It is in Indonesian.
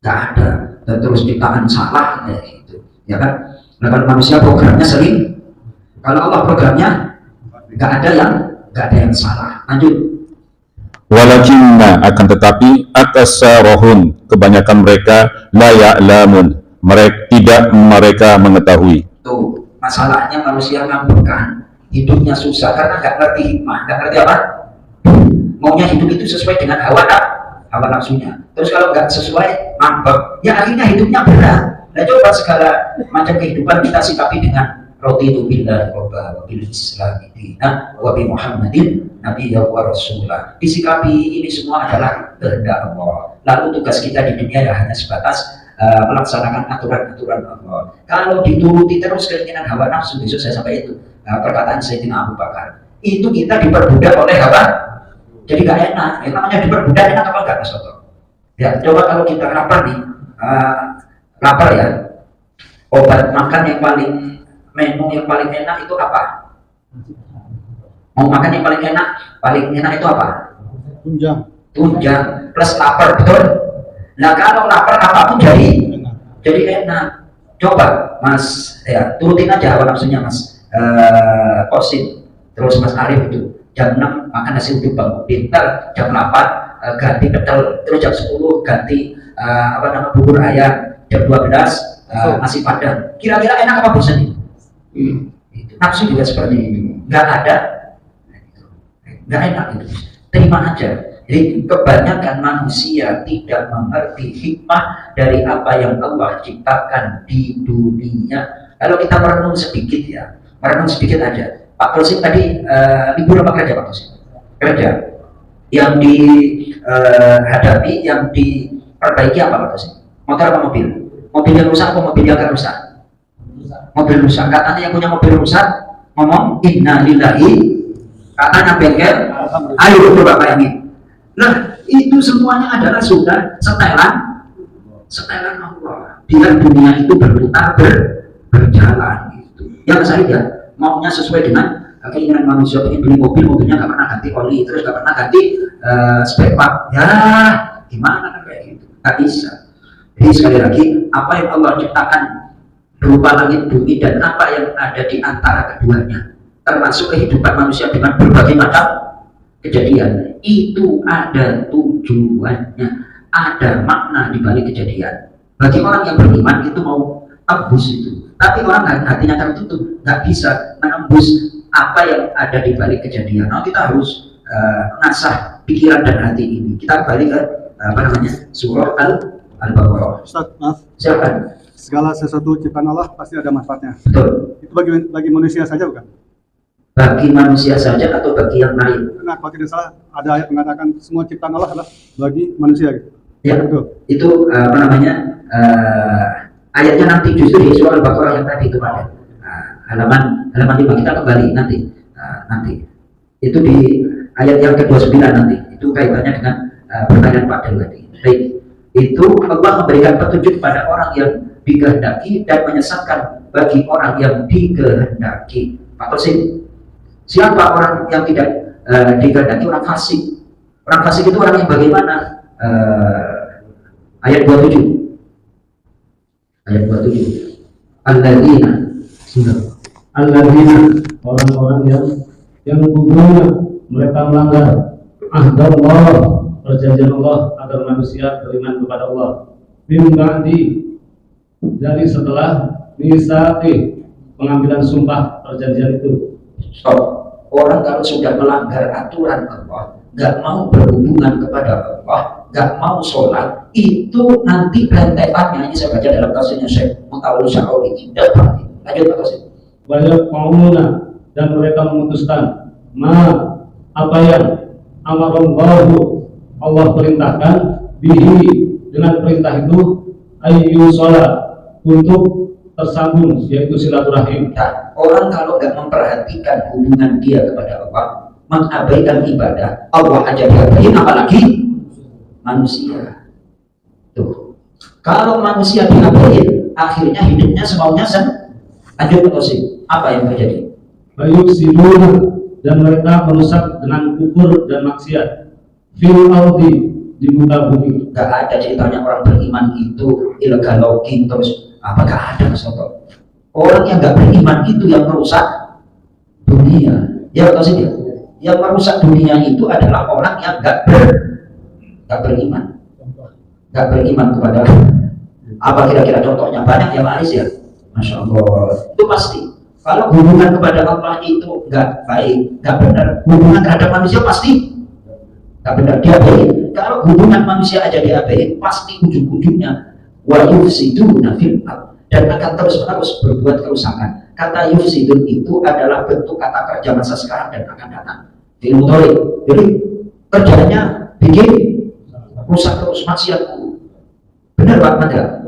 nggak ada. Dan terus ciptaan salah kayak gitu, ya kan? Nah, kalau manusia programnya sering, kalau Allah programnya nggak ada yang salah. Lanjut. Walakinna, akan tetapi, aksarohum, kebanyakan mereka, la ya'lamun, mereka mengetahui. Tuh, masalahnya manusia ngambekan, hidupnya susah karena nggak ngerti hikmah, nggak ngerti apa? Maunya hidup itu sesuai dengan hawa nafsunya. Terus kalau nggak sesuai, ngambek, ya akhirnya hidupnya berat. Nah, coba segala macam kehidupan kita sikapi dengan raditu billahi robba wa bil islami dinan wa bi Muhammadin nabiyya wa rasulah. Disikapi ini semua adalah kehendak Allah. Lalu tugas kita di dunia ya hanya sebatas melaksanakan aturan-aturan Allah. Kalau dituruti terus keinginan hawa nafsu, besok saya sampai itu perkataan Sayyidina Abu Bakar, itu kita diperbudak oleh hawa, jadi gak enak. Yang namanya diperbudak enak apa enggak, Mas Soto? Ya, coba kalau kita lapar nih, lapar ya, obat makan yang paling, menu yang paling enak itu apa? Mau makan yang paling enak itu apa? Tunjang plus lapar, betul? Nah, kalau lapar apapun jadi enak. Coba Mas, ya turutin aja hawa nafsunya Mas Kosim, terus Mas Arif itu jam 6 makan nasi uduk bangun pintar, jam 8 ganti pecel, terus jam 10 ganti bubur ayam, jam 12 nasi padang. Kira-kira enak apa bosan? Nafsu juga seperti itu, nggak ada, nggak enak itu, terima aja. Jadi kebanyakan manusia tidak mengerti hikmah dari apa yang Allah ciptakan di dunia. Kalau kita merenung sedikit ya, merenung sedikit aja. Pak Kosim tadi libur apa kerja Pak Kosim? Kerja. Yang dihadapi, yang diperbaiki apa Pak Kosim? Motor apa mobil? Mobil yang rusak apa mobil yang gak rusak? Mobil rusak. Katanya yang punya mobil rusak ngomong innalillahi, katanya bengkel, ayo coba bayangin. Nah, itu semuanya adalah sudah setelan Allah. Biar dunia itu berputar berjalan gitu. Yang saya maunya sesuai dengan keinginan manusia, ingin beli mobil, mobilnya nggak pernah ganti oli, terus nggak pernah ganti spare part. Ya, gimana kan kayak gitu? Nggak bisa. Jadi sekali lagi, apa yang Allah ciptakan berupa langit bumi dan apa yang ada di antara keduanya, termasuk kehidupan manusia dengan berbagai macam kejadian, itu ada tujuannya, ada makna di balik kejadian. Bagi orang yang beriman itu mau tembus itu, tapi orang hatinya tertutup, nggak bisa menembus apa yang ada di balik kejadian. Nah, kita harus mengasah pikiran dan hati ini. Kita balik ke surah Al-Baqarah. Ustaz, maaf. Silakan. Segala sesuatu ciptaan Allah pasti ada manfaatnya. Betul. Itu bagi manusia saja bukan? Bagi manusia saja atau bagi yang lain? Nah, kalau tidak salah ada ayat mengatakan semua ciptaan Allah adalah bagi manusia gitu. Ya, itu ayatnya nanti justru di surah Al-Baqarah yang tadi itu ada. Halaman 5 kita kembali nanti. Itu di ayat yang ke-29 nanti. Itu kaitannya dengan pertanyaan Pak Del tadi. Baik. Itu Allah memberikan petunjuk pada orang yang dikehendaki dan menyesatkan bagi orang yang dikehendaki. Pak Kosim, siapa orang yang tidak dikehendaki? Orang fasik. Orang fasik itu orang yang bagaimana? Ayat 27. Ayat 27. Alladzina, orang-orang yang gugunya mereka melanggar ahdallah, perjanjian Allah agar manusia beriman kepada Allah. Min ba'di, dari setelah misaqi, pengambilan sumpah perjanjian itu. Stop. Orang kalau sudah melanggar aturan Allah, nggak mau berhubungan kepada Allah, nggak mau sholat, itu nanti rentetannya, ini saya baca dalam kasusnya Syekh Mutawalli Sya'uri, tidak Pak. Lanjut Pak Qasim. Banyak pengguna dan mereka memutuskan apa yang amarallahu, Allah perintahkan, bihi, dengan perintah itu, ayyu sholat, untuk tersambung, yaitu silaturahim. Nah, orang kalau nggak memperhatikan hubungan dia kepada Allah, mengabaikan ibadah, Allah aja diabaikan, apalagi manusia. Tuh, kalau manusia diabaikan, akhirnya hidupnya semaunya lanjut Qasim. Apa yang terjadi? Bayuk sidun, dan mereka merusak dengan kufur dan maksiat. Fil ardi, di muka bumi. Gak ada ceritanya orang beriman itu illegal logging terus apa, gak ada Mas Toto. Orang yang gak beriman itu yang merusak dunia. Ya atau sih dia? Yang merusak dunia itu adalah orang yang gak beriman. Gak beriman kepada apa kira-kira contohnya? Banyak yang laris ya. Masya Allah. Itu pasti. Kalau hubungan kepada Allah itu gak baik, gak benar, hubungan terhadap manusia pasti gak benar, dia baik. Kalau hubungan manusia aja dia baik, pasti ujung-ujungnya wa yufsiduna fil ardh, dan akan terus-menerus berbuat kerusakan. Kata yufsidun itu adalah bentuk kata kerja masa sekarang dan akan datang. Fil mudhari. Jadi kerjanya bikin rusak terus, maksiat. Benar Pak Mandra?